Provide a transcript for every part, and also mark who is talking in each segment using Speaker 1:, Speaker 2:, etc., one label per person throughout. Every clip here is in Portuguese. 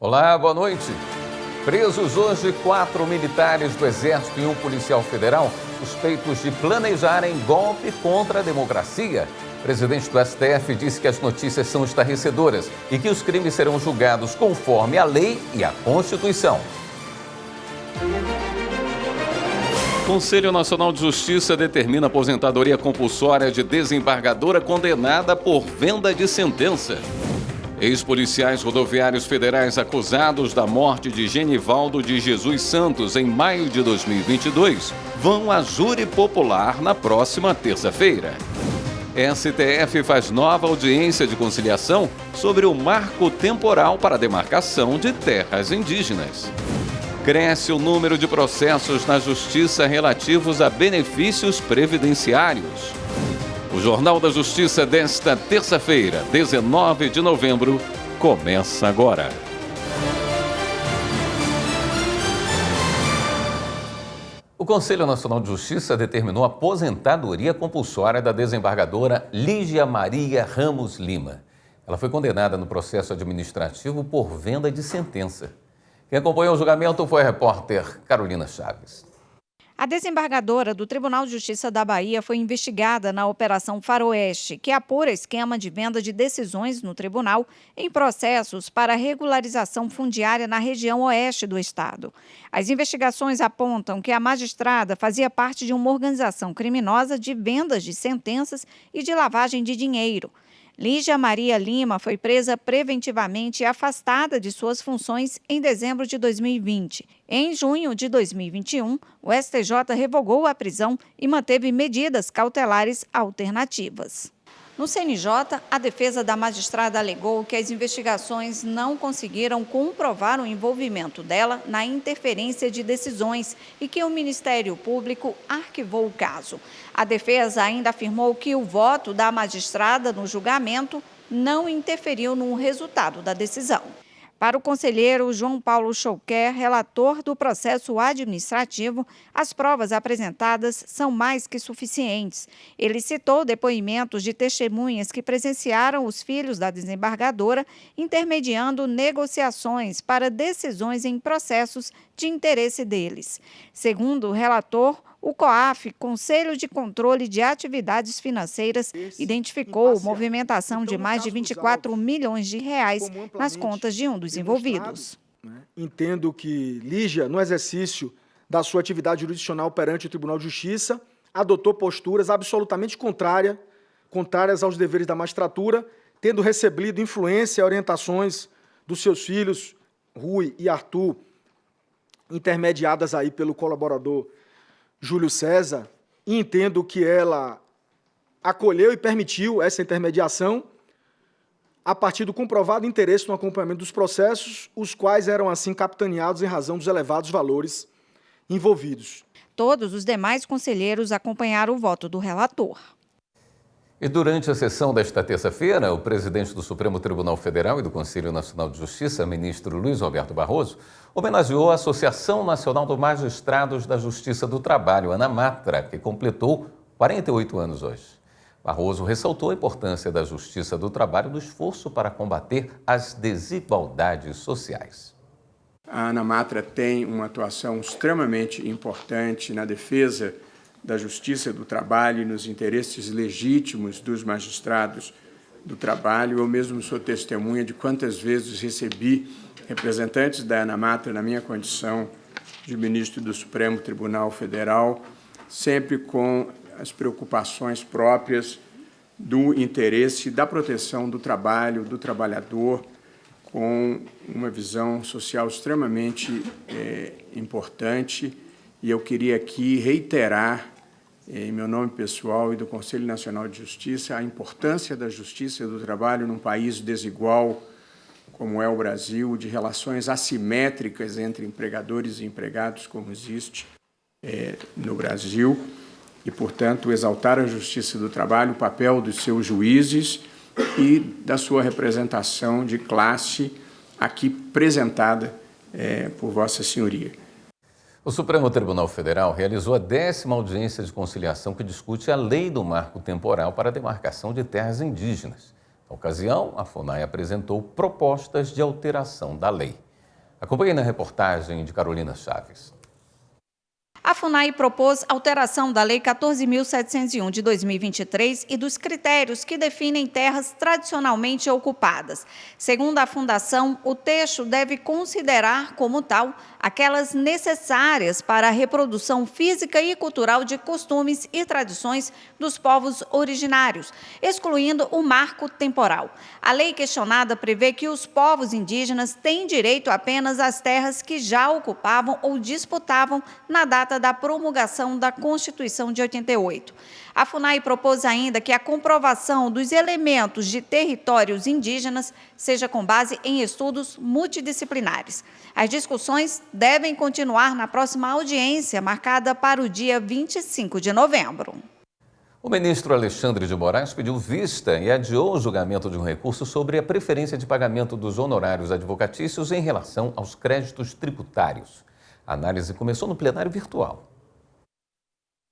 Speaker 1: Olá, boa noite. Presos hoje 4 militares do Exército e um policial federal suspeitos de planejarem golpe contra a democracia. O presidente do STF disse que as notícias são estarrecedoras e que os crimes serão julgados conforme a lei e a Constituição. O Conselho Nacional de Justiça determina a aposentadoria compulsória de desembargadora condenada por venda de sentença. Ex-policiais rodoviários federais acusados da morte de Genivaldo de Jesus Santos em maio de 2022 vão a júri popular na próxima terça-feira. STF faz nova audiência de conciliação sobre o marco temporal para a demarcação de terras indígenas. Cresce o número de processos na Justiça relativos a benefícios previdenciários. O Jornal da Justiça desta terça-feira, 19 de novembro, começa agora. O Conselho Nacional de Justiça determinou a aposentadoria compulsória da desembargadora Lígia Maria Ramos Lima. Ela foi condenada no processo administrativo por venda de sentença. Quem acompanhou o julgamento foi a repórter Carolina Chaves.
Speaker 2: A desembargadora do Tribunal de Justiça da Bahia foi investigada na Operação Faroeste, que apura esquema de venda de decisões no tribunal em processos para regularização fundiária na região oeste do estado. As investigações apontam que a magistrada fazia parte de uma organização criminosa de vendas de sentenças e de lavagem de dinheiro. Lígia Maria Lima foi presa preventivamente e afastada de suas funções em dezembro de 2020. Em junho de 2021, o STJ revogou a prisão e manteve medidas cautelares alternativas. No CNJ, a defesa da magistrada alegou que as investigações não conseguiram comprovar o envolvimento dela na interferência de decisões e que o Ministério Público arquivou o caso. A defesa ainda afirmou que o voto da magistrada no julgamento não interferiu no resultado da decisão. Para o conselheiro João Paulo Chouquer, relator do processo administrativo, as provas apresentadas são mais que suficientes. Ele citou depoimentos de testemunhas que presenciaram os filhos da desembargadora intermediando negociações para decisões em processos de interesse deles. Segundo o relator, o COAF, Conselho de Controle de Atividades Financeiras, identificou movimentação de mais de 24 milhões de reais nas contas de um dos envolvidos.
Speaker 3: Entendo que Lígia, no exercício da sua atividade jurisdicional perante o Tribunal de Justiça, adotou posturas absolutamente contrárias aos deveres da magistratura, tendo recebido influência e orientações dos seus filhos, Rui e Arthur, intermediadas aí pelo colaborador Júlio César, e entendo que ela acolheu e permitiu essa intermediação a partir do comprovado interesse no acompanhamento dos processos, os quais eram assim capitaneados em razão dos elevados valores envolvidos.
Speaker 2: Todos os demais conselheiros acompanharam o voto do relator.
Speaker 1: E durante a sessão desta terça-feira, o presidente do Supremo Tribunal Federal e do Conselho Nacional de Justiça, ministro Luiz Roberto Barroso, homenageou a Associação Nacional dos Magistrados da Justiça do Trabalho, ANAMATRA, que completou 48 anos hoje. Barroso ressaltou a importância da Justiça do Trabalho no esforço para combater as desigualdades sociais.
Speaker 4: A ANAMATRA tem uma atuação extremamente importante na defesa da justiça do trabalho e nos interesses legítimos dos magistrados do trabalho. Eu mesmo sou testemunha de quantas vezes recebi representantes da ANAMATRA na minha condição de ministro do Supremo Tribunal Federal, sempre com as preocupações próprias do interesse da proteção do trabalho, do trabalhador, com uma visão social extremamente importante. E eu queria aqui reiterar, em meu nome pessoal e do Conselho Nacional de Justiça, a importância da justiça do trabalho num país desigual como é o Brasil, de relações assimétricas entre empregadores e empregados, como existe no Brasil, e, portanto, exaltar a justiça do trabalho, o papel dos seus juízes e da sua representação de classe aqui apresentada por Vossa Senhoria.
Speaker 1: O Supremo Tribunal Federal realizou a 10ª audiência de conciliação que discute a lei do marco temporal para a demarcação de terras indígenas. Na ocasião, a FUNAI apresentou propostas de alteração da lei. Acompanhe na reportagem de Carolina Chaves.
Speaker 2: A FUNAI propôs alteração da Lei 14.701 de 2023 e dos critérios que definem terras tradicionalmente ocupadas. Segundo a Fundação, o texto deve considerar como tal aquelas necessárias para a reprodução física e cultural de costumes e tradições dos povos originários, excluindo o marco temporal. A lei questionada prevê que os povos indígenas têm direito apenas às terras que já ocupavam ou disputavam na data da promulgação da Constituição de 88. A FUNAI propôs ainda que a comprovação dos elementos de territórios indígenas seja com base em estudos multidisciplinares. As discussões devem continuar na próxima audiência, marcada para o dia 25 de novembro.
Speaker 1: O ministro Alexandre de Moraes pediu vista e adiou o julgamento de um recurso sobre a preferência de pagamento dos honorários advocatícios em relação aos créditos tributários. A análise começou no plenário virtual.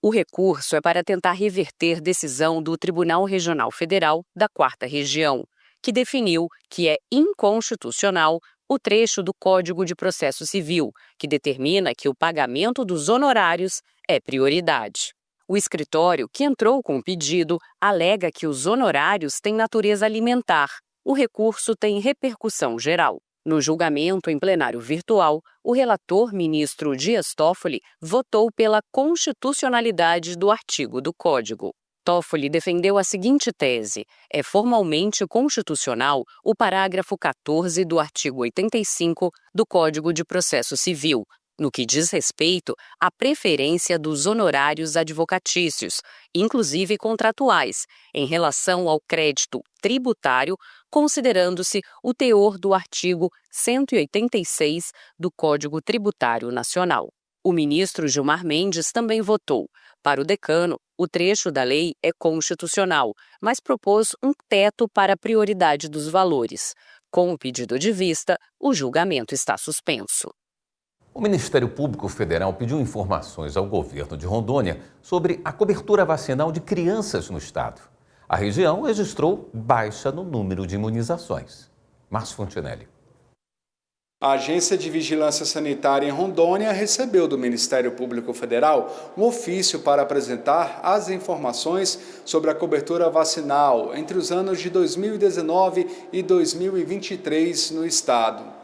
Speaker 5: O recurso é para tentar reverter decisão do Tribunal Regional Federal da 4ª Região, que definiu que é inconstitucional o trecho do Código de Processo Civil, que determina que o pagamento dos honorários é prioridade. O escritório, que entrou com o pedido, alega que os honorários têm natureza alimentar. O recurso tem repercussão geral. No julgamento em plenário virtual, o relator, ministro Dias Toffoli, votou pela constitucionalidade do artigo do Código. Toffoli defendeu a seguinte tese: é formalmente constitucional o parágrafo 14 do artigo 85 do Código de Processo Civil, no que diz respeito à preferência dos honorários advocatícios, inclusive contratuais, em relação ao crédito tributário, considerando-se o teor do artigo 186 do Código Tributário Nacional. O ministro Gilmar Mendes também votou. Para o decano, o trecho da lei é constitucional, mas propôs um teto para a prioridade dos valores. Com o pedido de vista, o julgamento está suspenso.
Speaker 1: O Ministério Público Federal pediu informações ao governo de Rondônia sobre a cobertura vacinal de crianças no estado. A região registrou baixa no número de imunizações. Márcio Fontinelli.
Speaker 6: A Agência de Vigilância Sanitária em Rondônia recebeu do Ministério Público Federal um ofício para apresentar as informações sobre a cobertura vacinal entre os anos de 2019 e 2023 no estado.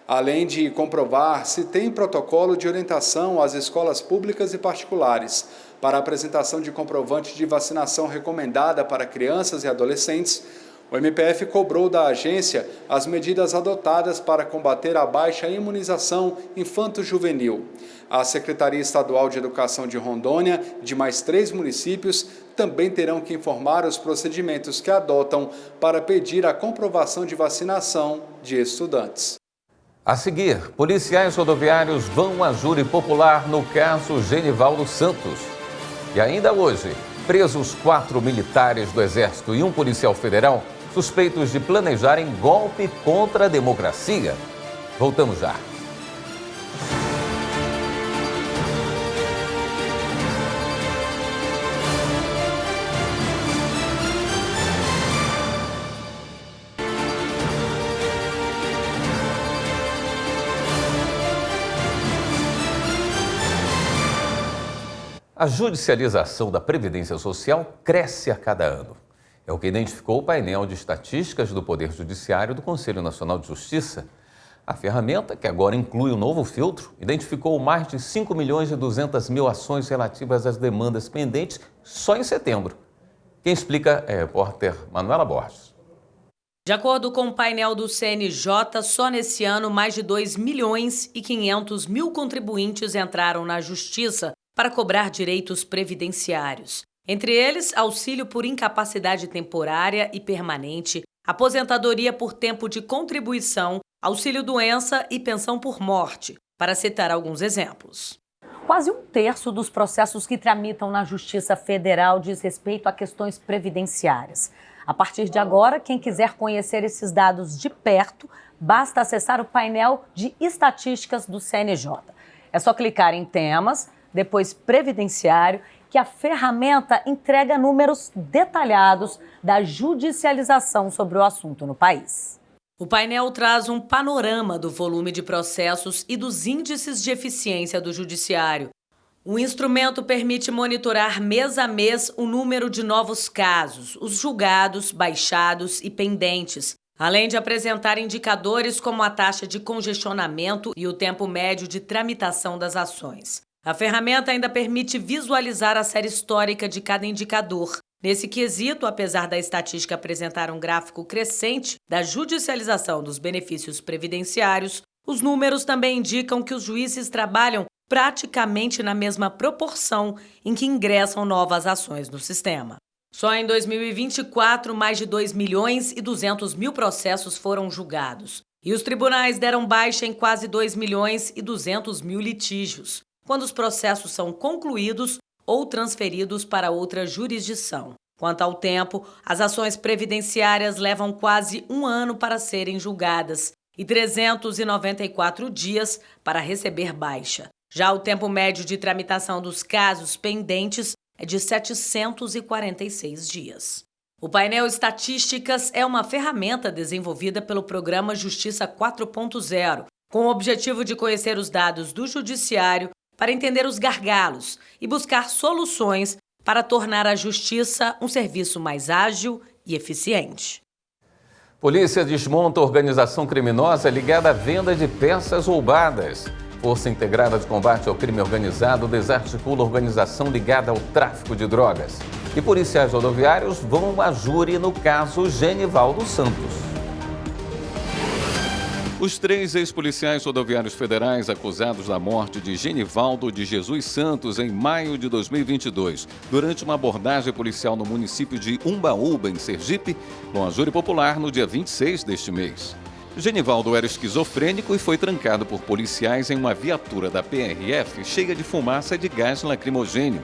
Speaker 6: Além de comprovar se tem protocolo de orientação às escolas públicas e particulares para a apresentação de comprovante de vacinação recomendada para crianças e adolescentes, o MPF cobrou da agência as medidas adotadas para combater a baixa imunização infanto-juvenil. A Secretaria Estadual de Educação de Rondônia, de mais 3 municípios, também terão que informar os procedimentos que adotam para pedir a comprovação de vacinação de estudantes.
Speaker 1: A seguir, policiais rodoviários vão a júri popular no caso Genivaldo Santos. E ainda hoje, presos 4 militares do Exército e um policial federal suspeitos de planejarem golpe contra a democracia. Voltamos já. A judicialização da Previdência Social cresce a cada ano. É o que identificou o painel de estatísticas do Poder Judiciário do Conselho Nacional de Justiça. A ferramenta, que agora inclui um novo filtro, identificou mais de 5.200.000 ações relativas às demandas pendentes só em setembro. Quem explica é a repórter Manuela Borges.
Speaker 7: De acordo com o painel do CNJ, só nesse ano mais de 2.500.000 contribuintes entraram na Justiça para cobrar direitos previdenciários. Entre eles, auxílio por incapacidade temporária e permanente, aposentadoria por tempo de contribuição, auxílio-doença e pensão por morte, para citar alguns exemplos.
Speaker 8: Quase 1/3 dos processos que tramitam na Justiça Federal diz respeito a questões previdenciárias. A partir de agora, quem quiser conhecer esses dados de perto, basta acessar o painel de estatísticas do CNJ. É só clicar em temas, depois previdenciário, que a ferramenta entrega números detalhados da judicialização sobre o assunto no país.
Speaker 7: O painel traz um panorama do volume de processos e dos índices de eficiência do judiciário. O instrumento permite monitorar mês a mês o número de novos casos, os julgados, baixados e pendentes, além de apresentar indicadores como a taxa de congestionamento e o tempo médio de tramitação das ações. A ferramenta ainda permite visualizar a série histórica de cada indicador. Nesse quesito, apesar da estatística apresentar um gráfico crescente da judicialização dos benefícios previdenciários, os números também indicam que os juízes trabalham praticamente na mesma proporção em que ingressam novas ações no sistema. Só em 2024, mais de 2.200.000 processos foram julgados. E os tribunais deram baixa em quase 2.200.000 litígios, quando os processos são concluídos ou transferidos para outra jurisdição. Quanto ao tempo, as ações previdenciárias levam quase 1 ano para serem julgadas e 394 dias para receber baixa. Já o tempo médio de tramitação dos casos pendentes é de 746 dias. O painel Estatísticas é uma ferramenta desenvolvida pelo programa Justiça 4.0, com o objetivo de conhecer os dados do judiciário para entender os gargalos e buscar soluções para tornar a justiça um serviço mais ágil e eficiente.
Speaker 1: Polícia desmonta organização criminosa ligada à venda de peças roubadas. Força Integrada de Combate ao Crime Organizado desarticula organização ligada ao tráfico de drogas. E policiais rodoviários vão a júri no caso Genivaldo Santos. Os 3 ex-policiais rodoviários federais acusados da morte de Genivaldo de Jesus Santos em maio de 2022, durante uma abordagem policial no município de Umbaúba, em Sergipe, vão a júri popular no dia 26 deste mês. Genivaldo era esquizofrênico e foi trancado por policiais em uma viatura da PRF cheia de fumaça de gás lacrimogênio.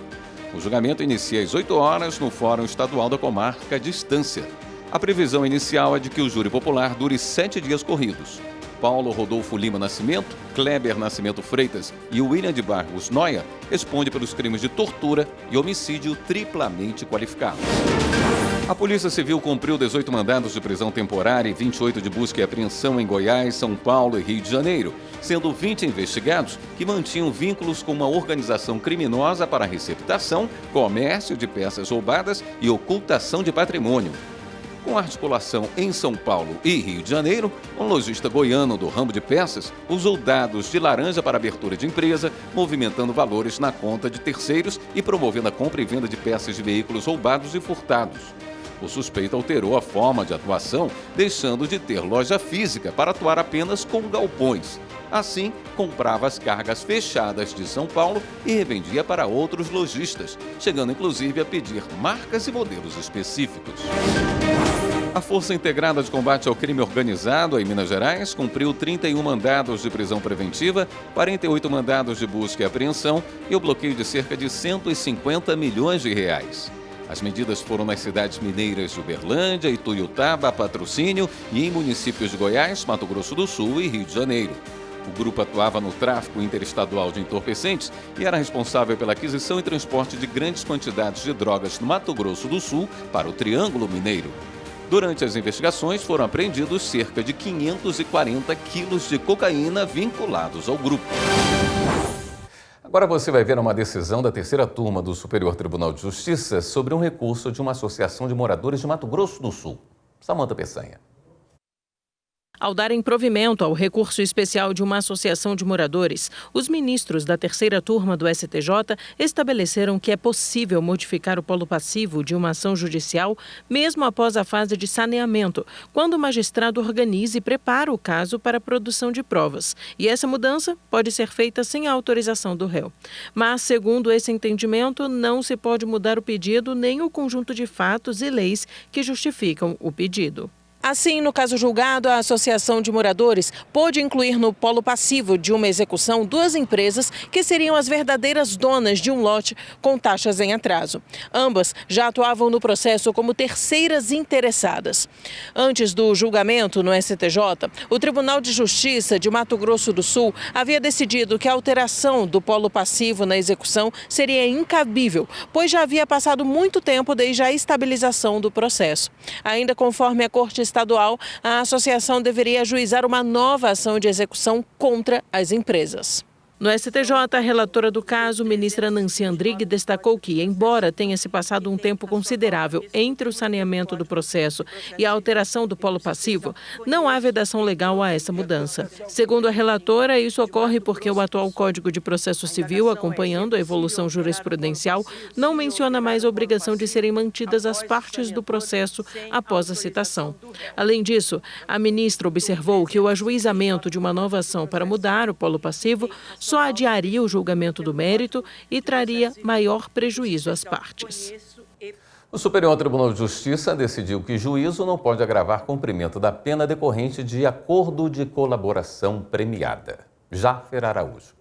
Speaker 1: O julgamento inicia às 8 horas no Fórum Estadual da Comarca de Estância. A previsão inicial é de que o júri popular dure 7 dias corridos. Paulo Rodolfo Lima Nascimento, Kleber Nascimento Freitas e William de Barros Noia respondem pelos crimes de tortura e homicídio triplamente qualificados. A Polícia Civil cumpriu 18 mandados de prisão temporária e 28 de busca e apreensão em Goiás, São Paulo e Rio de Janeiro, sendo 20 investigados que mantinham vínculos com uma organização criminosa para receptação, comércio de peças roubadas e ocultação de patrimônio. Com articulação em São Paulo e Rio de Janeiro, um lojista goiano do ramo de peças usou dados de laranja para abertura de empresa, movimentando valores na conta de terceiros e promovendo a compra e venda de peças de veículos roubados e furtados. O suspeito alterou a forma de atuação, deixando de ter loja física para atuar apenas com galpões. Assim, comprava as cargas fechadas de São Paulo e revendia para outros lojistas, chegando inclusive a pedir marcas e modelos específicos. A Força Integrada de Combate ao Crime Organizado, em Minas Gerais, cumpriu 31 mandados de prisão preventiva, 48 mandados de busca e apreensão e o bloqueio de cerca de 150 milhões de reais. As medidas foram nas cidades mineiras de Uberlândia, Ituiutaba, Patrocínio e em municípios de Goiás, Mato Grosso do Sul e Rio de Janeiro. O grupo atuava no tráfico interestadual de entorpecentes e era responsável pela aquisição e transporte de grandes quantidades de drogas no Mato Grosso do Sul para o Triângulo Mineiro. Durante as investigações, foram apreendidos cerca de 540 quilos de cocaína vinculados ao grupo. Agora você vai ver uma decisão da 3ª turma do Superior Tribunal de Justiça sobre um recurso de uma associação de moradores de Mato Grosso do Sul. Samanta Peçanha.
Speaker 9: Ao darem provimento ao recurso especial de uma associação de moradores, os ministros da 3ª turma do STJ estabeleceram que é possível modificar o polo passivo de uma ação judicial mesmo após a fase de saneamento, quando o magistrado organiza e prepara o caso para a produção de provas. E essa mudança pode ser feita sem a autorização do réu. Mas, segundo esse entendimento, não se pode mudar o pedido nem o conjunto de fatos e leis que justificam o pedido. Assim, no caso julgado, a Associação de Moradores pôde incluir no polo passivo de uma execução 2 empresas que seriam as verdadeiras donas de um lote com taxas em atraso. Ambas já atuavam no processo como terceiras interessadas. Antes do julgamento no STJ, o Tribunal de Justiça de Mato Grosso do Sul havia decidido que a alteração do polo passivo na execução seria incabível, pois já havia passado muito tempo desde a estabilização do processo. Ainda conforme a Corte estadual, a associação deveria ajuizar uma nova ação de execução contra as empresas. No STJ, a relatora do caso, ministra Nancy Andrighi, destacou que, embora tenha se passado um tempo considerável entre o saneamento do processo e a alteração do polo passivo, não há vedação legal a essa mudança. Segundo a relatora, isso ocorre porque o atual Código de Processo Civil, acompanhando a evolução jurisprudencial, não menciona mais a obrigação de serem mantidas as partes do processo após a citação. Além disso, a ministra observou que o ajuizamento de uma nova ação para mudar o polo passivo só adiaria o julgamento do mérito e traria maior prejuízo às partes.
Speaker 1: O Superior Tribunal de Justiça decidiu que juízo não pode agravar cumprimento da pena decorrente de acordo de colaboração premiada. Jáfer Araújo.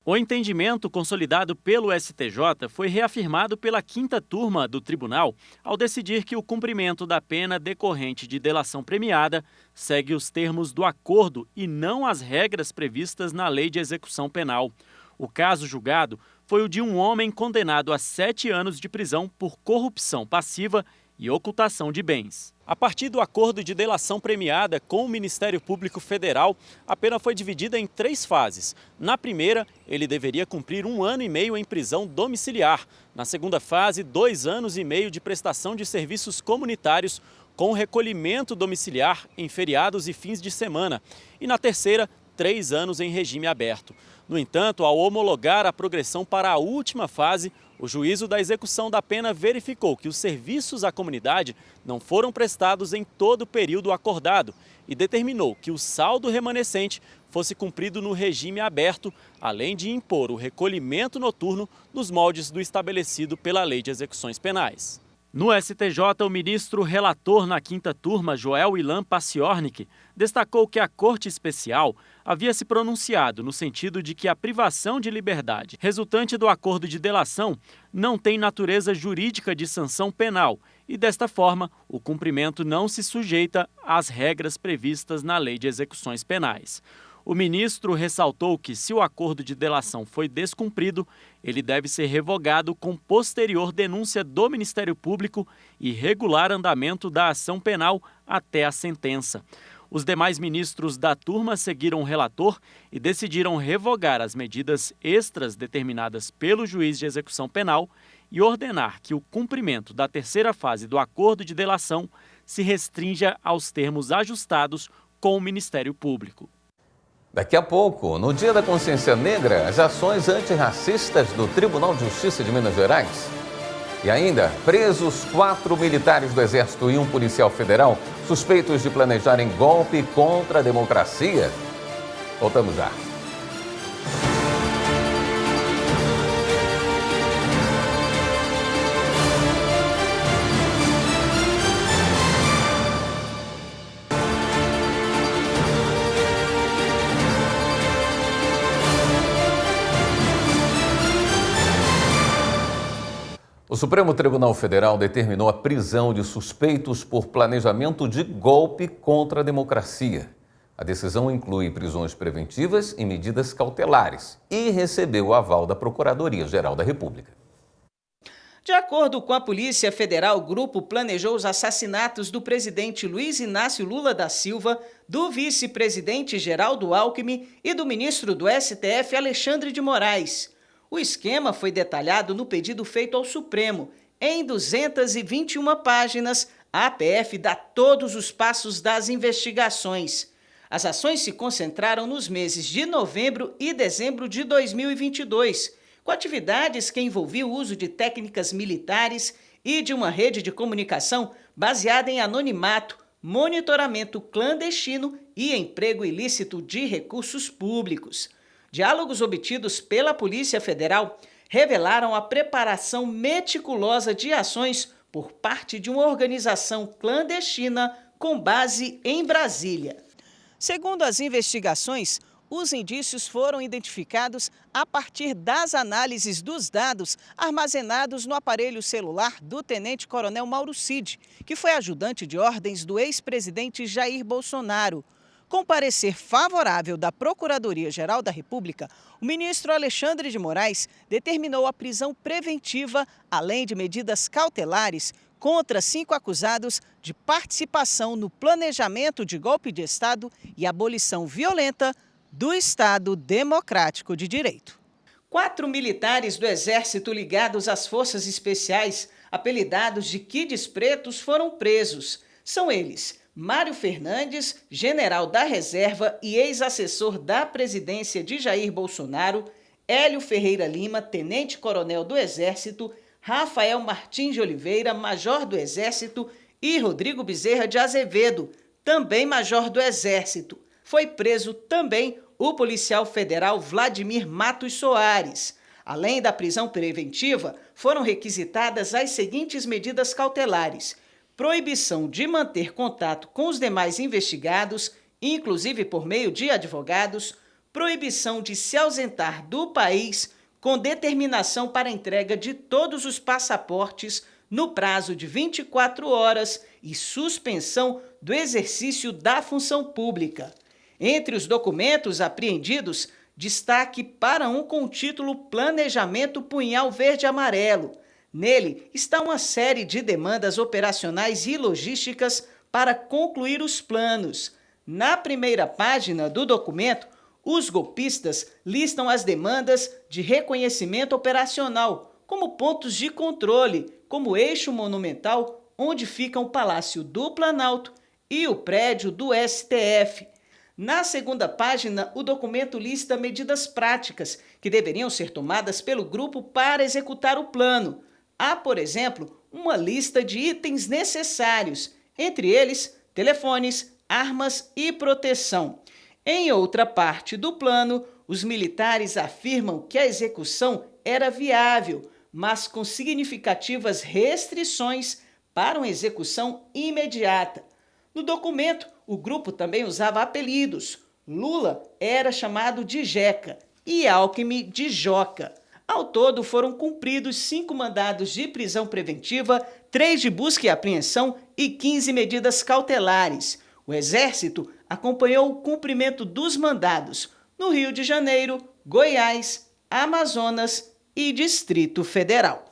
Speaker 10: O entendimento consolidado pelo STJ foi reafirmado pela 5ª turma do tribunal ao decidir que o cumprimento da pena decorrente de delação premiada segue os termos do acordo e não as regras previstas na Lei de Execução Penal. O caso julgado foi o de um homem condenado a 7 anos de prisão por corrupção passiva e ocultação de bens. A partir do acordo de delação premiada com o Ministério Público Federal, a pena foi dividida em 3 fases. Na primeira, ele deveria cumprir 1 ano e meio em prisão domiciliar. Na segunda fase, 2 anos e meio de prestação de serviços comunitários com recolhimento domiciliar em feriados e fins de semana. E na terceira, 3 anos em regime aberto. No entanto, ao homologar a progressão para a última fase, o juízo da execução da pena verificou que os serviços à comunidade não foram prestados em todo o período acordado e determinou que o saldo remanescente fosse cumprido no regime aberto, além de impor o recolhimento noturno nos moldes do estabelecido pela Lei de Execuções Penais. No STJ, o ministro relator na 5ª turma, Joel Ilan Paciornik, destacou que a Corte Especial havia se pronunciado no sentido de que a privação de liberdade resultante do acordo de delação não tem natureza jurídica de sanção penal e, desta forma, o cumprimento não se sujeita às regras previstas na Lei de Execuções Penais. O ministro ressaltou que, se o acordo de delação foi descumprido, ele deve ser revogado com posterior denúncia do Ministério Público e regular andamento da ação penal até a sentença. Os demais ministros da turma seguiram o relator e decidiram revogar as medidas extras determinadas pelo juiz de execução penal e ordenar que o cumprimento da terceira fase do acordo de delação se restrinja aos termos ajustados com o Ministério Público.
Speaker 1: Daqui a pouco, no Dia da Consciência Negra, as ações antirracistas do Tribunal de Justiça de Minas Gerais. E ainda, presos 4 militares do Exército e um policial federal suspeitos de planejarem golpe contra a democracia. Voltamos já. O Supremo Tribunal Federal determinou a prisão de suspeitos por planejamento de golpe contra a democracia. A decisão inclui prisões preventivas e medidas cautelares e recebeu o aval da Procuradoria-Geral da República.
Speaker 11: De acordo com a Polícia Federal, o grupo planejou os assassinatos do presidente Luiz Inácio Lula da Silva, do vice-presidente Geraldo Alckmin e do ministro do STF, Alexandre de Moraes. O esquema foi detalhado no pedido feito ao Supremo. Em 221 páginas, a APF dá todos os passos das investigações. As ações se concentraram nos meses de novembro e dezembro de 2022, com atividades que envolviam o uso de técnicas militares e de uma rede de comunicação baseada em anonimato, monitoramento clandestino e emprego ilícito de recursos públicos. Diálogos obtidos pela Polícia Federal revelaram a preparação meticulosa de ações por parte de uma organização clandestina com base em Brasília. Segundo as investigações, os indícios foram identificados a partir das análises dos dados armazenados no aparelho celular do tenente-coronel Mauro Cid, que foi ajudante de ordens do ex-presidente Jair Bolsonaro. Com parecer favorável da Procuradoria-Geral da República, o ministro Alexandre de Moraes determinou a prisão preventiva, além de medidas cautelares, contra 5 acusados de participação no planejamento de golpe de Estado e abolição violenta do Estado Democrático de Direito. 4 militares do Exército ligados às Forças Especiais, apelidados de Kids Pretos, foram presos. São eles Mário Fernandes, general da reserva e ex-assessor da presidência de Jair Bolsonaro, Hélio Ferreira Lima, tenente-coronel do Exército, Rafael Martins de Oliveira, major do Exército, e Rodrigo Bezerra de Azevedo, também major do Exército. Foi preso também o policial federal Vladimir Matos Soares. Além da prisão preventiva, foram requisitadas as seguintes medidas cautelares: proibição de manter contato com os demais investigados, inclusive por meio de advogados, proibição de se ausentar do país com determinação para entrega de todos os passaportes no prazo de 24 horas e suspensão do exercício da função pública. Entre os documentos apreendidos, destaque para um com o título Planejamento Punhal Verde-Amarelo. Nele está uma série de demandas operacionais e logísticas para concluir os planos. Na primeira página do documento, os golpistas listam as demandas de reconhecimento operacional, como pontos de controle, como eixo monumental onde ficam o Palácio do Planalto e o prédio do STF. Na segunda página, o documento lista medidas práticas que deveriam ser tomadas pelo grupo para executar o plano. Há, por exemplo, uma lista de itens necessários, entre eles telefones, armas e proteção. Em outra parte do plano, os militares afirmam que a execução era viável, mas com significativas restrições para uma execução imediata. No documento, o grupo também usava apelidos. Lula era chamado de Jeca e Alckmin de Joca. Ao todo, foram cumpridos 5 mandados de prisão preventiva, 3 de busca e apreensão e 15 medidas cautelares. O Exército acompanhou o cumprimento dos mandados no Rio de Janeiro, Goiás, Amazonas e Distrito Federal.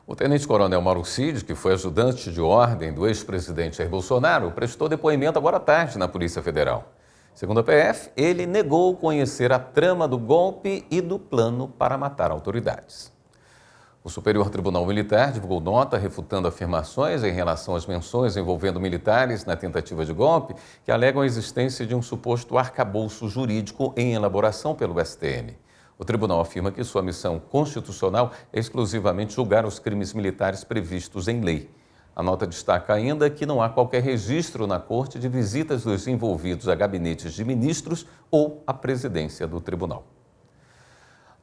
Speaker 1: O tenente-coronel Mauro Cid, que foi ajudante de ordem do ex-presidente Jair Bolsonaro, prestou depoimento agora à tarde na Polícia Federal. Segundo a PF, ele negou conhecer a trama do golpe e do plano para matar autoridades. O Superior Tribunal Militar divulgou nota refutando afirmações em relação às menções envolvendo militares na tentativa de golpe que alegam a existência de um suposto arcabouço jurídico em elaboração pelo STM. O tribunal afirma que sua missão constitucional é exclusivamente julgar os crimes militares previstos em lei. A nota destaca ainda que não há qualquer registro na corte de visitas dos envolvidos a gabinetes de ministros ou à presidência do tribunal.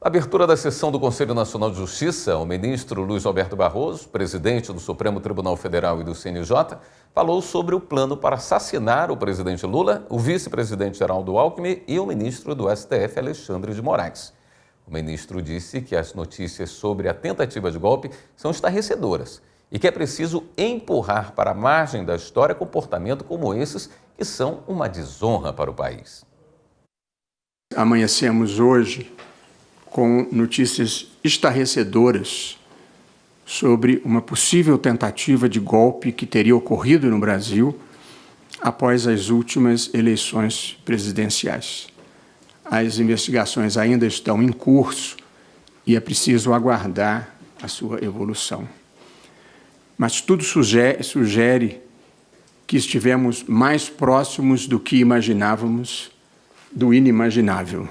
Speaker 1: Na abertura da sessão do Conselho Nacional de Justiça, o ministro Luiz Roberto Barroso, presidente do Supremo Tribunal Federal e do CNJ, falou sobre o plano para assassinar o presidente Lula, o vice-presidente Geraldo Alckmin e o ministro do STF, Alexandre de Moraes. O ministro disse que as notícias sobre a tentativa de golpe são estarrecedoras e que é preciso empurrar para a margem da história comportamentos como esses que são uma desonra para o país.
Speaker 4: Amanhecemos hoje com notícias estarrecedoras sobre uma possível tentativa de golpe que teria ocorrido no Brasil após as últimas eleições presidenciais. As investigações ainda estão em curso e é preciso aguardar a sua evolução. Mas tudo sugere que estivemos mais próximos do que imaginávamos do inimaginável.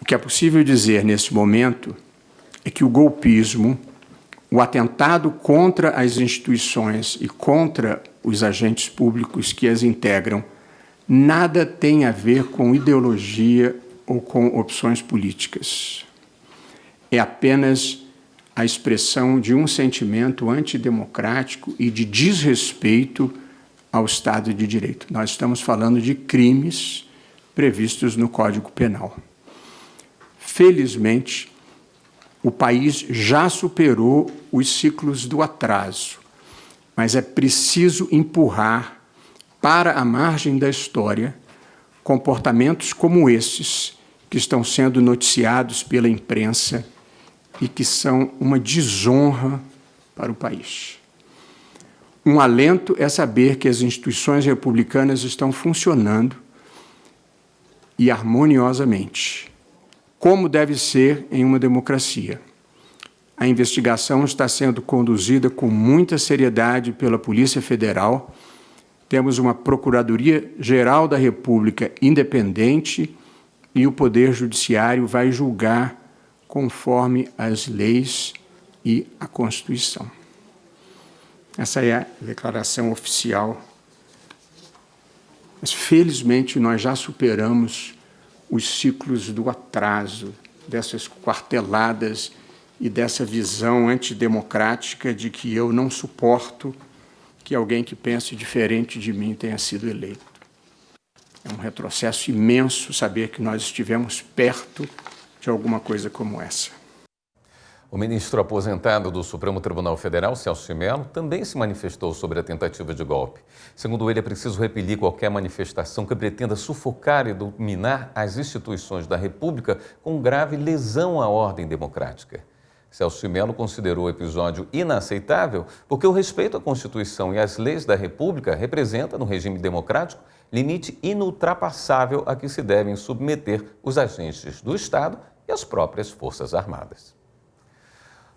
Speaker 4: O que é possível dizer nesse momento é que o golpismo, o atentado contra as instituições e contra os agentes públicos que as integram, nada tem a ver com ideologia ou com opções políticas. É apenas a expressão de um sentimento antidemocrático e de desrespeito ao Estado de Direito. Nós estamos falando de crimes previstos no Código Penal. Felizmente, o país já superou os ciclos do atraso, mas é preciso empurrar para a margem da história comportamentos como esses que estão sendo noticiados pela imprensa e que são uma desonra para o país. Um alento é saber que as instituições republicanas estão funcionando e harmoniosamente, como deve ser em uma democracia. A investigação está sendo conduzida com muita seriedade pela Polícia Federal. Temos uma Procuradoria-Geral da República independente e o Poder Judiciário vai julgar conforme as leis e a Constituição. Essa é a declaração oficial. Mas, felizmente, nós já superamos os ciclos do atraso, dessas quarteladas e dessa visão antidemocrática de que eu não suporto que alguém que pense diferente de mim tenha sido eleito. É um retrocesso imenso saber que nós estivemos perto de alguma coisa como essa.
Speaker 1: O ministro aposentado do Supremo Tribunal Federal, Celso de Mello, também se manifestou sobre a tentativa de golpe. Segundo ele, é preciso repelir qualquer manifestação que pretenda sufocar e dominar as instituições da República com grave lesão à ordem democrática. Celso de Mello considerou o episódio inaceitável porque o respeito à Constituição e às leis da República representa, no regime democrático, limite inultrapassável a que se devem submeter os agentes do Estado e as próprias Forças Armadas.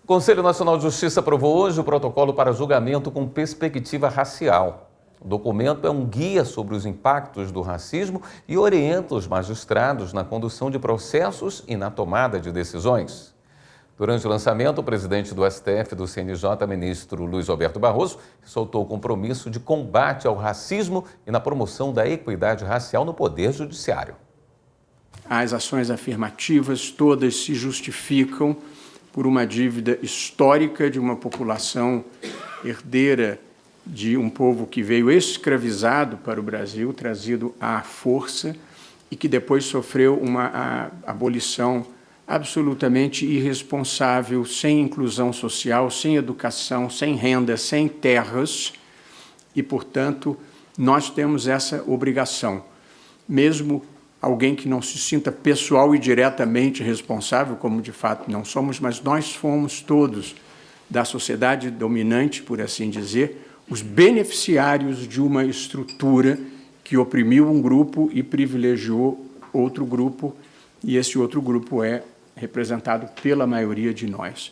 Speaker 1: O Conselho Nacional de Justiça aprovou hoje o protocolo para julgamento com perspectiva racial. O documento é um guia sobre os impactos do racismo e orienta os magistrados na condução de processos e na tomada de decisões. Durante o lançamento, o presidente do STF do CNJ, ministro Luiz Roberto Barroso, soltou o compromisso de combate ao racismo e na promoção da equidade racial no Poder Judiciário.
Speaker 4: As ações afirmativas todas se justificam por uma dívida histórica de uma população herdeira de um povo que veio escravizado para o Brasil, trazido à força, e que depois sofreu uma abolição absolutamente irresponsável, sem inclusão social, sem educação, sem renda, sem terras, e, portanto, nós temos essa obrigação. Mesmo alguém que não se sinta pessoal e diretamente responsável, como de fato não somos, mas nós fomos todos da sociedade dominante, por assim dizer, os beneficiários de uma estrutura que oprimiu um grupo e privilegiou outro grupo, e esse outro grupo é representado pela maioria de nós.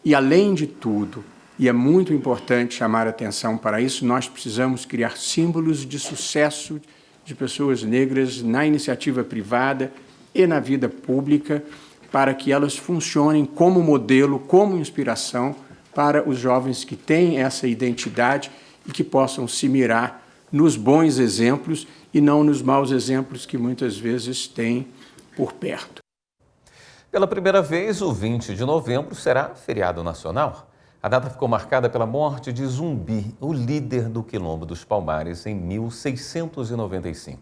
Speaker 4: E, além de tudo, e é muito importante chamar a atenção para isso, nós precisamos criar símbolos de sucesso de pessoas negras na iniciativa privada e na vida pública, para que elas funcionem como modelo, como inspiração para os jovens que têm essa identidade e que possam se mirar nos bons exemplos e não nos maus exemplos que muitas vezes têm por perto.
Speaker 1: Pela primeira vez, o 20 de novembro será feriado nacional. A data ficou marcada pela morte de Zumbi, o líder do Quilombo dos Palmares, em 1695.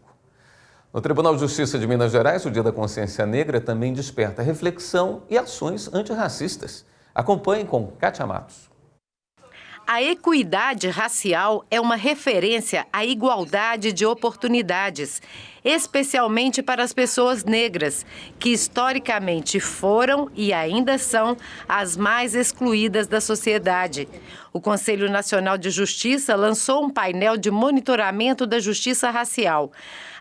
Speaker 1: No Tribunal de Justiça de Minas Gerais, o Dia da Consciência Negra também desperta reflexão e ações antirracistas. Acompanhe com Kátia Matos.
Speaker 12: A equidade racial é uma referência à igualdade de oportunidades, especialmente para as pessoas negras, que historicamente foram e ainda são as mais excluídas da sociedade. O Conselho Nacional de Justiça lançou um painel de monitoramento da justiça racial.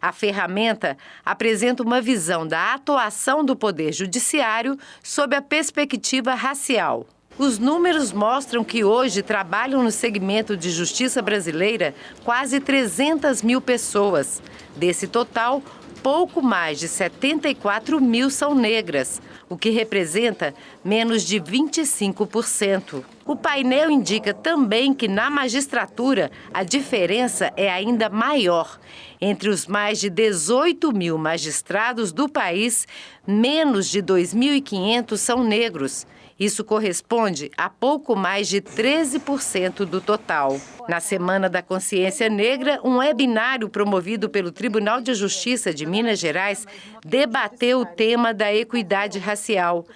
Speaker 12: A ferramenta apresenta uma visão da atuação do Poder Judiciário sob a perspectiva racial. Os números mostram que hoje trabalham no segmento de justiça brasileira quase 300 mil pessoas. Desse total, pouco mais de 74 mil são negras, o que representa menos de 25%. O painel indica também que na magistratura a diferença é ainda maior. Entre os mais de 18 mil magistrados do país, menos de 2.500 são negros. Isso corresponde a pouco mais de 13% do total. Na Semana da Consciência Negra, um webinário promovido pelo Tribunal de Justiça de Minas Gerais debateu o tema da equidade racial.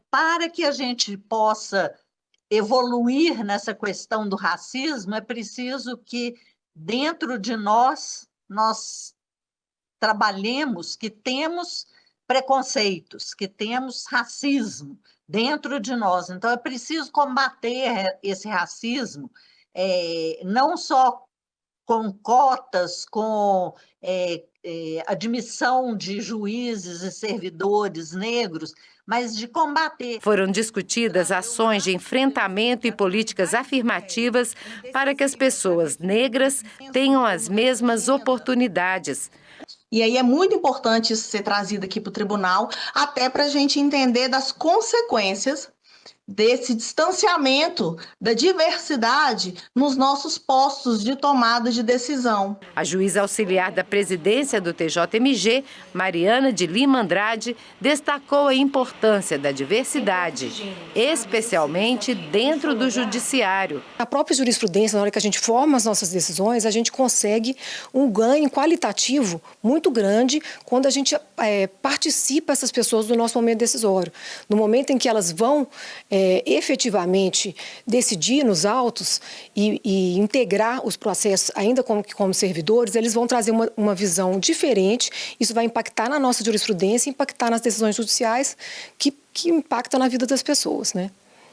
Speaker 13: Para que a gente possa evoluir nessa questão do racismo, é preciso que dentro de nós trabalhemos que temos preconceitos, que temos racismo dentro de nós. Então, é preciso combater esse racismo não só com cotas, com admissão de juízes e servidores negros, mas de combater.
Speaker 12: Foram discutidas ações de enfrentamento e políticas afirmativas para que as pessoas negras tenham as mesmas oportunidades.
Speaker 14: E aí é muito importante isso ser trazido aqui para o tribunal, até para a gente entender das consequências desse distanciamento da diversidade nos nossos postos de tomada de decisão.
Speaker 12: A juíza auxiliar da presidência do TJMG, Mariana de Lima Andrade, destacou a importância da diversidade, especialmente dentro do judiciário.
Speaker 15: A própria jurisprudência, na hora que a gente forma as nossas decisões, a gente consegue um ganho qualitativo muito grande quando a gente participa essas pessoas do nosso momento decisório. No momento em que elas vão efetivamente decidir nos autos e integrar os processos ainda como servidores, eles vão trazer uma visão diferente. Isso vai impactar na nossa jurisprudência, impactar nas decisões judiciais que impactam na vida das pessoas, né?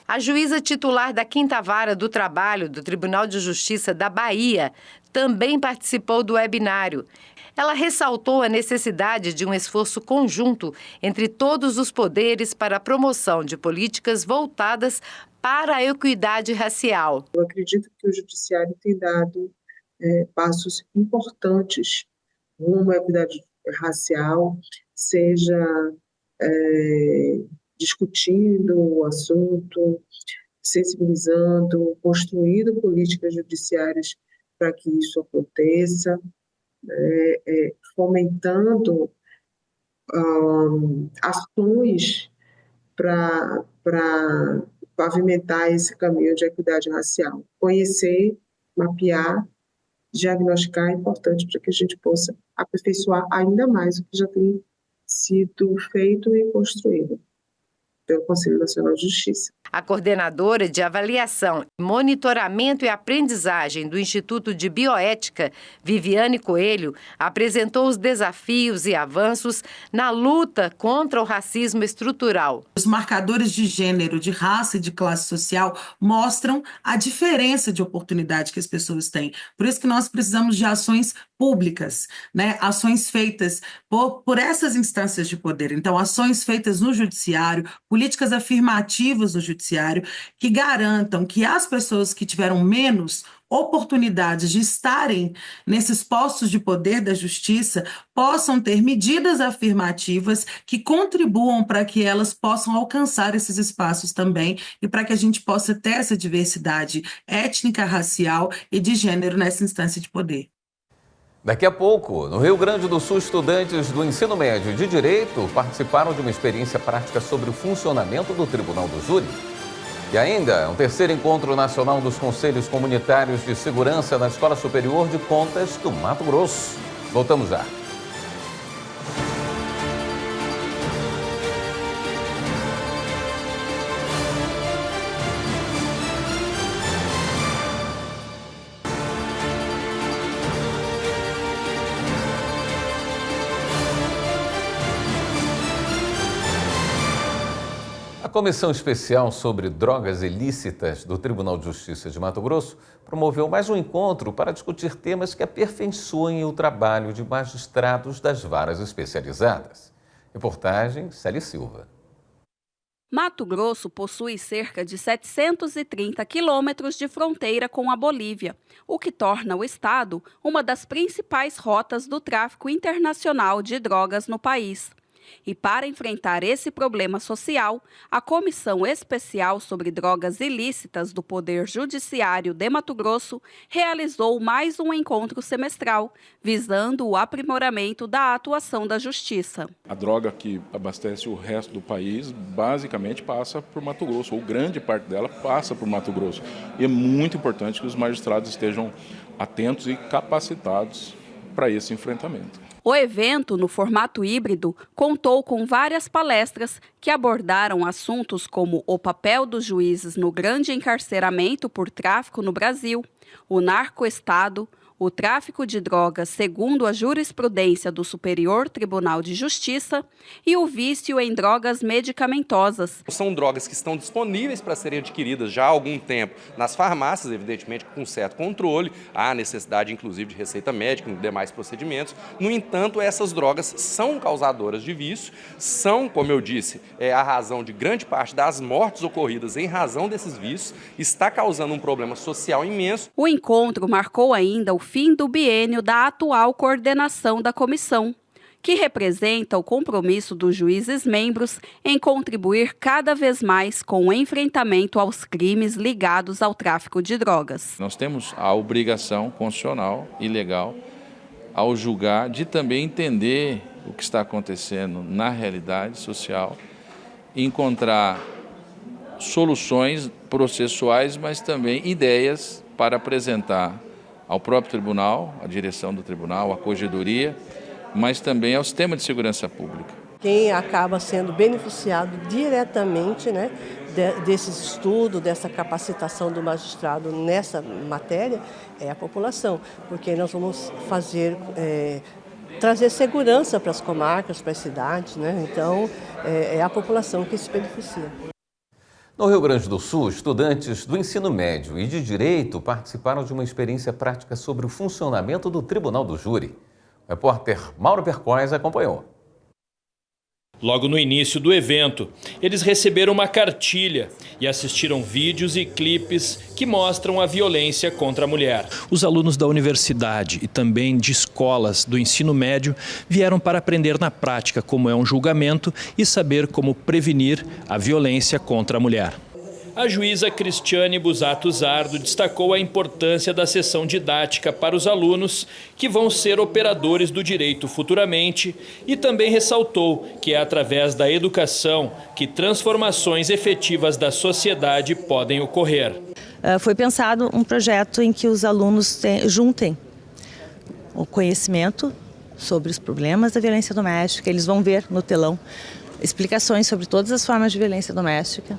Speaker 12: A juíza titular da 5ª Vara do Trabalho do Tribunal de Justiça da Bahia também participou do webinário. Ela ressaltou a necessidade de um esforço conjunto entre todos os poderes para a promoção de políticas voltadas para a equidade racial.
Speaker 16: Eu acredito que o Judiciário tem dado passos importantes rumo à equidade racial, seja discutindo o assunto, sensibilizando, construindo políticas judiciárias para que isso aconteça, fomentando ações para pavimentar esse caminho de equidade racial. Conhecer, mapear, diagnosticar é importante para que a gente possa aperfeiçoar ainda mais o que já tem sido feito e construído pelo Conselho Nacional de Justiça.
Speaker 12: A coordenadora de avaliação, monitoramento e aprendizagem do Instituto de Bioética, Viviane Coelho, apresentou os desafios e avanços na luta contra o racismo estrutural.
Speaker 17: Os marcadores de gênero, de raça e de classe social mostram a diferença de oportunidade que as pessoas têm. Por isso que nós precisamos de ações públicas, né? Ações feitas por essas instâncias de poder. Então, ações feitas no judiciário, políticas afirmativas no judiciário, que garantam que as pessoas que tiveram menos oportunidades de estarem nesses postos de poder da justiça possam ter medidas afirmativas que contribuam para que elas possam alcançar esses espaços também e para que a gente possa ter essa diversidade étnica, racial e de gênero nessa instância de poder.
Speaker 1: Daqui a pouco, no Rio Grande do Sul, estudantes do ensino médio de Direito participaram de uma experiência prática sobre o funcionamento do Tribunal do Júri. E ainda, um terceiro encontro nacional dos Conselhos Comunitários de Segurança na Escola Superior de Contas do Mato Grosso. Voltamos já. A Comissão Especial sobre Drogas Ilícitas do Tribunal de Justiça de Mato Grosso promoveu mais um encontro para discutir temas que aperfeiçoem o trabalho de magistrados das varas especializadas. Reportagem Célia Silva.
Speaker 18: Mato Grosso possui cerca de 730 quilômetros de fronteira com a Bolívia, o que torna o estado uma das principais rotas do tráfico internacional de drogas no país. E para enfrentar esse problema social, a Comissão Especial sobre Drogas Ilícitas do Poder Judiciário de Mato Grosso realizou mais um encontro semestral, visando o aprimoramento da atuação da Justiça.
Speaker 19: A droga que abastece o resto do país basicamente passa por Mato Grosso, ou grande parte dela passa por Mato Grosso. E é muito importante que os magistrados estejam atentos e capacitados para esse enfrentamento.
Speaker 18: O evento, no formato híbrido, contou com várias palestras que abordaram assuntos como o papel dos juízes no grande encarceramento por tráfico no Brasil, o narcoestado, o tráfico de drogas segundo a jurisprudência do Superior Tribunal de Justiça e o vício em drogas medicamentosas.
Speaker 20: São drogas que estão disponíveis para serem adquiridas já há algum tempo nas farmácias, evidentemente com certo controle, há necessidade inclusive de receita médica e demais procedimentos. No entanto, essas drogas são causadoras de vício, são, como eu disse, a razão de grande parte das mortes ocorridas em razão desses vícios, está causando um problema social imenso.
Speaker 18: O encontro marcou ainda o fim do biênio da atual coordenação da comissão, que representa o compromisso dos juízes membros em contribuir cada vez mais com o enfrentamento aos crimes ligados ao tráfico de drogas.
Speaker 19: Nós temos a obrigação constitucional e legal, ao julgar, de também entender o que está acontecendo na realidade social e encontrar soluções processuais, mas também ideias para apresentar ao próprio tribunal, à direção do tribunal, à corregedoria, mas também ao sistema de segurança pública.
Speaker 21: Quem acaba sendo beneficiado diretamente, né, desse estudo, dessa capacitação do magistrado nessa matéria, é a população, porque nós vamos trazer segurança para as comarcas, para as cidades, né? Então é a população que se beneficia.
Speaker 1: No Rio Grande do Sul, estudantes do ensino médio e de direito participaram de uma experiência prática sobre o funcionamento do Tribunal do Júri. O repórter Mauro Percóis acompanhou.
Speaker 22: Logo no início do evento, eles receberam uma cartilha e assistiram vídeos e clipes que mostram a violência contra a mulher. Os alunos da universidade e também de escolas do ensino médio vieram para aprender na prática como é um julgamento e saber como prevenir a violência contra a mulher. A juíza Cristiane Busato Zardo destacou a importância da sessão didática para os alunos que vão ser operadores do direito futuramente e também ressaltou que é através da educação que transformações efetivas da sociedade podem ocorrer.
Speaker 23: Foi pensado um projeto em que os alunos juntem o conhecimento sobre os problemas da violência doméstica. Eles vão ver no telão explicações sobre todas as formas de violência doméstica,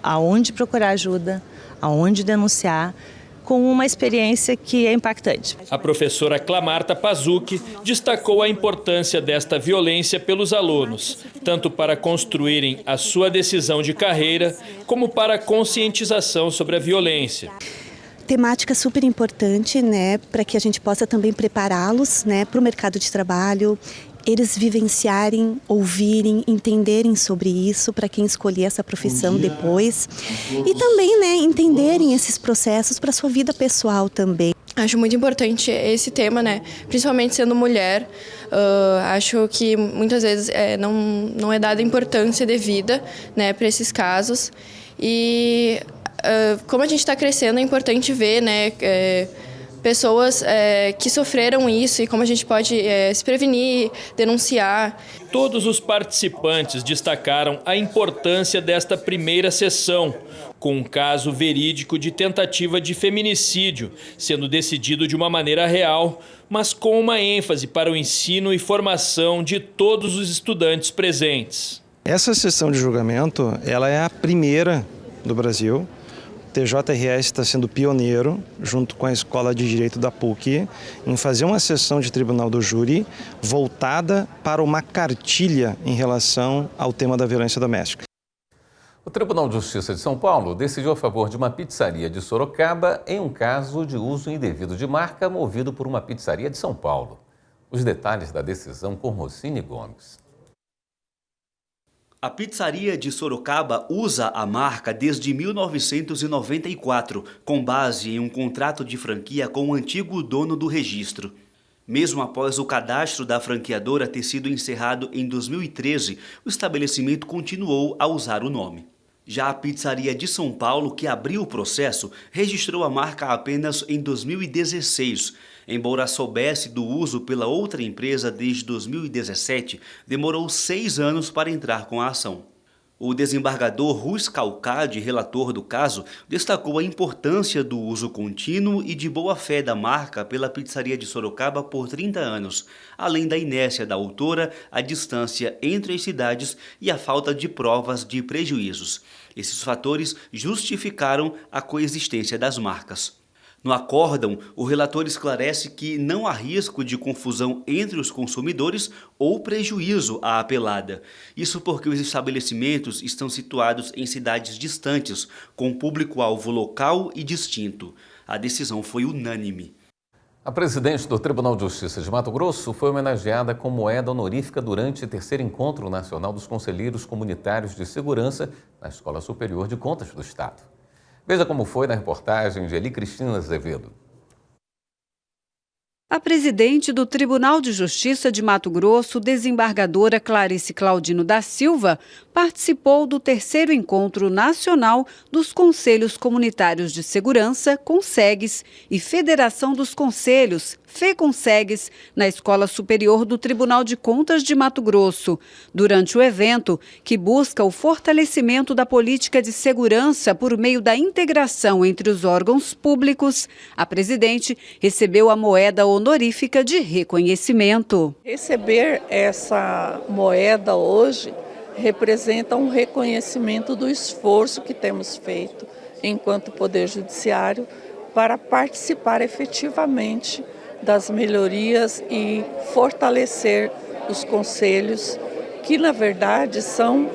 Speaker 23: aonde procurar ajuda, aonde denunciar, com uma experiência que é impactante.
Speaker 22: A professora Clamarta Pazucchi destacou a importância desta violência pelos alunos, tanto para construírem a sua decisão de carreira, como para a conscientização sobre a violência.
Speaker 24: Temática super importante, né, para que a gente possa também prepará-los, né, para o mercado de trabalho, eles vivenciarem, ouvirem, entenderem sobre isso para quem escolher essa profissão depois e também, né, entenderem esses processos para a sua vida pessoal também.
Speaker 25: Acho muito importante esse tema, né? Principalmente sendo mulher, acho que muitas vezes não é dada importância devida, né, para esses casos e como a gente está crescendo é importante ver, né, pessoas que sofreram isso e como a gente pode se prevenir, denunciar.
Speaker 22: Todos os participantes destacaram a importância desta primeira sessão, com um caso verídico de tentativa de feminicídio, sendo decidido de uma maneira real, mas com uma ênfase para o ensino e formação de todos os estudantes presentes.
Speaker 26: Essa sessão de julgamento, ela é a primeira do Brasil. O TJRS está sendo pioneiro, junto com a Escola de Direito da PUC, em fazer uma sessão de Tribunal do Júri voltada para uma cartilha em relação ao tema da violência doméstica.
Speaker 1: O Tribunal de Justiça de São Paulo decidiu a favor de uma pizzaria de Sorocaba em um caso de uso indevido de marca movido por uma pizzaria de São Paulo. Os detalhes da decisão com Rocine Gomes.
Speaker 27: A pizzaria de Sorocaba usa a marca desde 1994, com base em um contrato de franquia com o antigo dono do registro. Mesmo após o cadastro da franqueadora ter sido encerrado em 2013, o estabelecimento continuou a usar o nome. Já a pizzaria de São Paulo, que abriu o processo, registrou a marca apenas em 2016. Embora soubesse do uso pela outra empresa desde 2017, demorou 6 anos para entrar com a ação. O desembargador Ruiz Calcade, relator do caso, destacou a importância do uso contínuo e de boa-fé da marca pela pizzaria de Sorocaba por 30 anos, além da inércia da autora, a distância entre as cidades e a falta de provas de prejuízos. Esses fatores justificaram a coexistência das marcas. No acórdão, o relator esclarece que não há risco de confusão entre os consumidores ou prejuízo à apelada. Isso porque os estabelecimentos estão situados em cidades distantes, com público-alvo local e distinto. A decisão foi unânime.
Speaker 1: A presidente do Tribunal de Justiça de Mato Grosso foi homenageada com moeda honorífica durante o 3º Encontro Nacional dos Conselheiros Comunitários de Segurança na Escola Superior de Contas do Estado. Veja como foi na reportagem de Eli Cristina Azevedo.
Speaker 2: A presidente do Tribunal de Justiça de Mato Grosso, desembargadora Clarice Claudino da Silva, participou do 3º Encontro Nacional dos Conselhos Comunitários de Segurança, CONSEGS, e Federação dos Conselhos, FECONSEGS, na Escola Superior do Tribunal de Contas de Mato Grosso. Durante o evento, que busca o fortalecimento da política de segurança por meio da integração entre os órgãos públicos, a presidente recebeu a moeda honorífica de reconhecimento.
Speaker 3: Receber essa moeda hoje representa um reconhecimento do esforço que temos feito enquanto Poder Judiciário para participar efetivamente das melhorias e fortalecer os conselhos, que na verdade são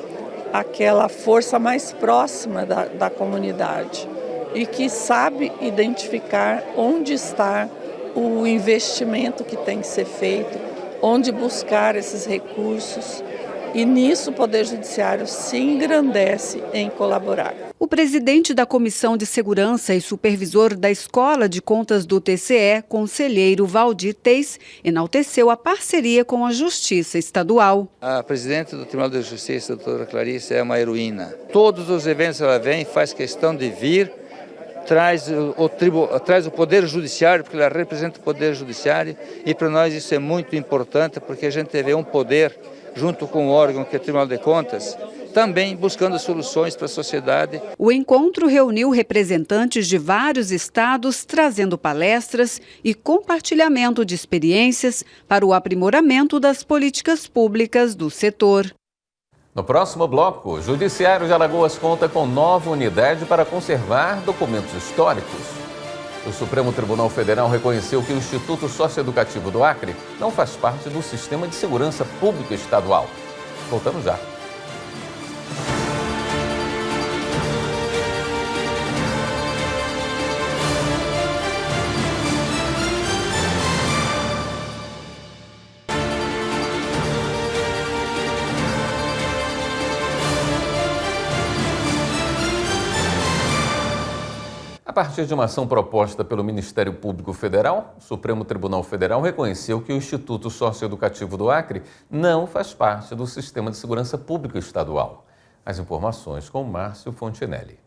Speaker 3: aquela força mais próxima da comunidade e que sabe identificar onde está o investimento que tem que ser feito, onde buscar esses recursos. E nisso o Poder Judiciário se engrandece em colaborar.
Speaker 2: O presidente da Comissão de Segurança e supervisor da Escola de Contas do TCE, conselheiro Valdir Teis, enalteceu a parceria com a Justiça Estadual.
Speaker 5: A presidente do Tribunal de Justiça, a doutora Clarice, é uma heroína. Todos os eventos ela vem, faz questão de vir, traz o Poder Judiciário, porque ela representa o Poder Judiciário, e para nós isso é muito importante, porque a gente vê um poder junto com o órgão que é o Tribunal de Contas, também buscando soluções para a sociedade.
Speaker 2: O encontro reuniu representantes de vários estados, trazendo palestras e compartilhamento de experiências para o aprimoramento das políticas públicas do setor.
Speaker 1: No próximo bloco, o Judiciário de Alagoas conta com nova unidade para conservar documentos históricos. O Supremo Tribunal Federal reconheceu que o Instituto Socioeducativo do Acre não faz parte do Sistema de Segurança Pública Estadual. Voltamos já. A partir de uma ação proposta pelo Ministério Público Federal, o Supremo Tribunal Federal reconheceu que o Instituto Socioeducativo do Acre não faz parte do Sistema de Segurança Pública Estadual. As informações com Márcio Fontinelli.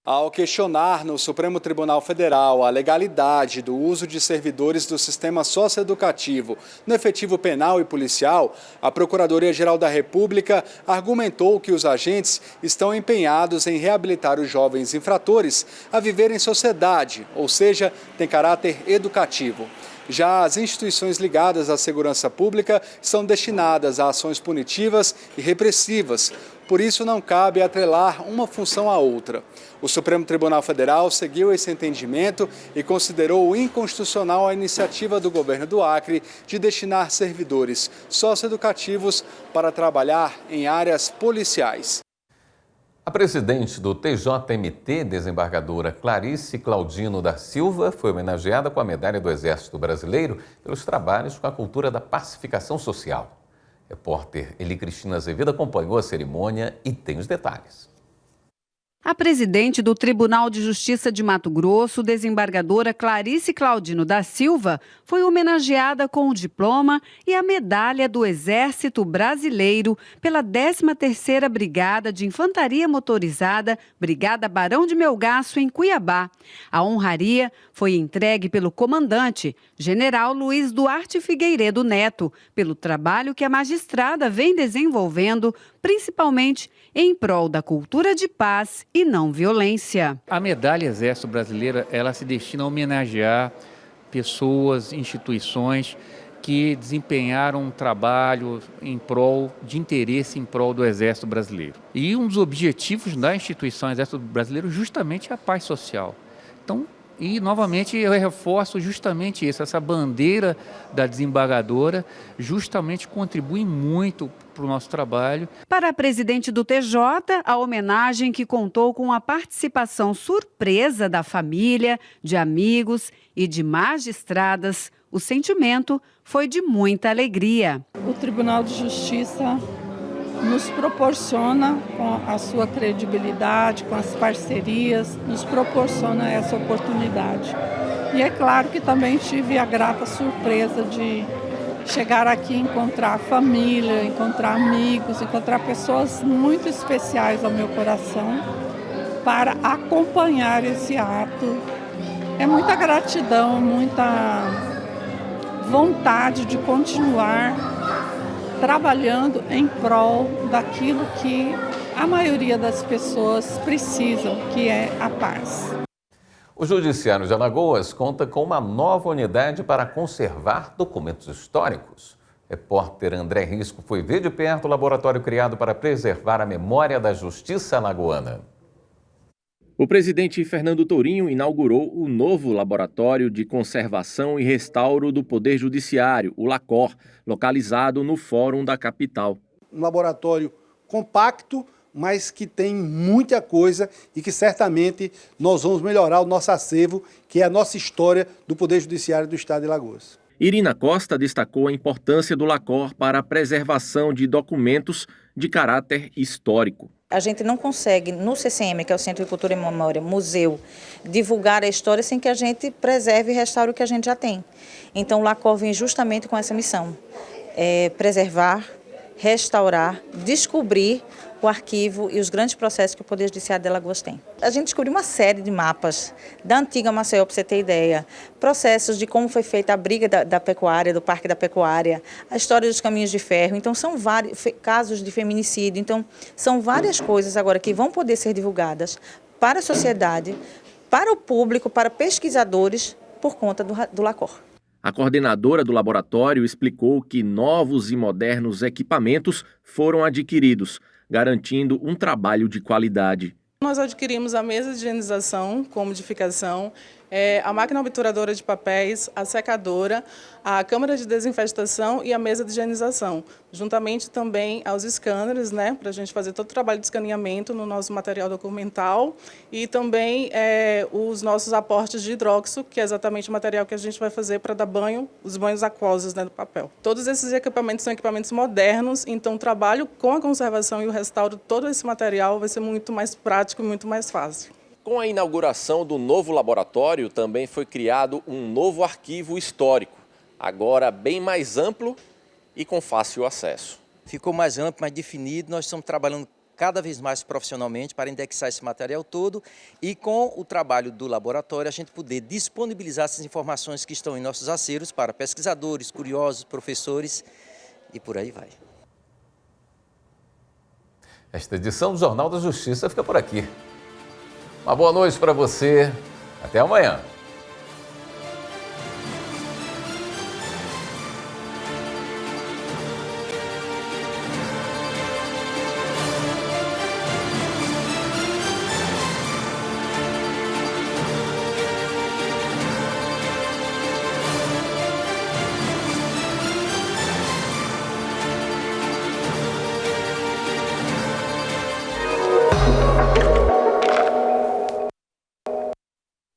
Speaker 6: Ao questionar no Supremo Tribunal Federal a legalidade do uso de servidores do sistema socioeducativo no efetivo penal e policial, a Procuradoria-Geral da República argumentou que os agentes estão empenhados em reabilitar os jovens infratores a viver em sociedade, ou seja, tem caráter educativo. Já as instituições ligadas à segurança pública são destinadas a ações punitivas e repressivas. Por isso, não cabe atrelar uma função à outra. O Supremo Tribunal Federal seguiu esse entendimento e considerou inconstitucional a iniciativa do governo do Acre de destinar servidores socioeducativos para trabalhar em áreas policiais.
Speaker 1: A presidente do TJMT, desembargadora Clarice Claudino da Silva, foi homenageada com a Medalha do Exército Brasileiro pelos trabalhos com a cultura da pacificação social. Repórter Eli Cristina Azevedo acompanhou a cerimônia e tem os detalhes.
Speaker 2: A presidente do Tribunal de Justiça de Mato Grosso, desembargadora Clarice Claudino da Silva, foi homenageada com o diploma e a Medalha do Exército Brasileiro pela 13ª Brigada de Infantaria Motorizada, Brigada Barão de Melgaço, em Cuiabá. A honraria foi entregue pelo comandante, General Luiz Duarte Figueiredo Neto, pelo trabalho que a magistrada vem desenvolvendo, principalmente em prol da cultura de paz e não violência.
Speaker 7: A Medalha Exército Brasileira, ela se destina a homenagear pessoas, instituições que desempenharam um trabalho de interesse em prol do Exército Brasileiro. E um dos objetivos da instituição Exército Brasileiro justamente é a paz social. Então, E, novamente, eu reforço justamente isso, essa bandeira da desembargadora justamente contribui muito para o nosso trabalho.
Speaker 2: Para a presidente do TJ, a homenagem que contou com a participação surpresa da família, de amigos e de magistradas, o sentimento foi de muita alegria.
Speaker 3: O Tribunal de Justiça nos proporciona, com a sua credibilidade, com as parcerias, nos proporciona essa oportunidade. E é claro que também tive a grata surpresa de chegar aqui e encontrar a família, encontrar amigos, encontrar pessoas muito especiais ao meu coração para acompanhar esse ato. É muita gratidão, muita vontade de continuar trabalhando em prol daquilo que a maioria das pessoas precisam, que é a paz.
Speaker 1: O Judiciário de Alagoas conta com uma nova unidade para conservar documentos históricos. Repórter André Risco foi ver de perto o laboratório criado para preservar a memória da justiça alagoana.
Speaker 4: O presidente Fernando Tourinho inaugurou o novo Laboratório de Conservação e Restauro do Poder Judiciário, o LACOR, localizado no Fórum da capital.
Speaker 8: Um laboratório compacto, mas que tem muita coisa e que certamente nós vamos melhorar o nosso acervo, que é a nossa história do Poder Judiciário do Estado de Alagoas.
Speaker 4: Irina Costa destacou a importância do LACOR para a preservação de documentos de caráter histórico.
Speaker 9: A gente não consegue, no CCM, que é o Centro de Cultura e Memória, museu, divulgar a história sem que a gente preserve e restaure o que a gente já tem. Então o LACOR vem justamente com essa missão, preservar, restaurar, descobrir o arquivo e os grandes processos que o Poder Judiciário de Alagoas tem. A gente descobriu uma série de mapas da antiga Maceió, para você ter ideia, processos de como foi feita a briga da pecuária, do Parque da Pecuária, a história dos caminhos de ferro. Então são vários casos de feminicídio, então são várias coisas agora que vão poder ser divulgadas para a sociedade, para o público, para pesquisadores, por conta do LACOR.
Speaker 4: A coordenadora do laboratório explicou que novos e modernos equipamentos foram adquiridos, garantindo um trabalho de qualidade.
Speaker 10: Nós adquirimos a mesa de higienização com umidificação, a máquina obturadora de papéis, a secadora, a câmara de desinfestação e a mesa de higienização, juntamente também aos scanners, para a gente fazer todo o trabalho de escaneamento no nosso material documental e também os nossos aportes de hidróxido, que é exatamente o material que a gente vai fazer para dar banho, os banhos aquosos do papel. Todos esses equipamentos são equipamentos modernos, então o trabalho com a conservação e o restauro de todo esse material vai ser muito mais prático e muito mais fácil.
Speaker 4: Com a inauguração do novo laboratório, também foi criado um novo arquivo histórico, agora bem mais amplo e com fácil acesso.
Speaker 11: Ficou mais amplo, mais definido, nós estamos trabalhando cada vez mais profissionalmente para indexar esse material todo e com o trabalho do laboratório a gente poder disponibilizar essas informações que estão em nossos acervos para pesquisadores, curiosos, professores e por aí vai.
Speaker 1: Esta edição do Jornal da Justiça fica por aqui. Uma boa noite para você. Até amanhã.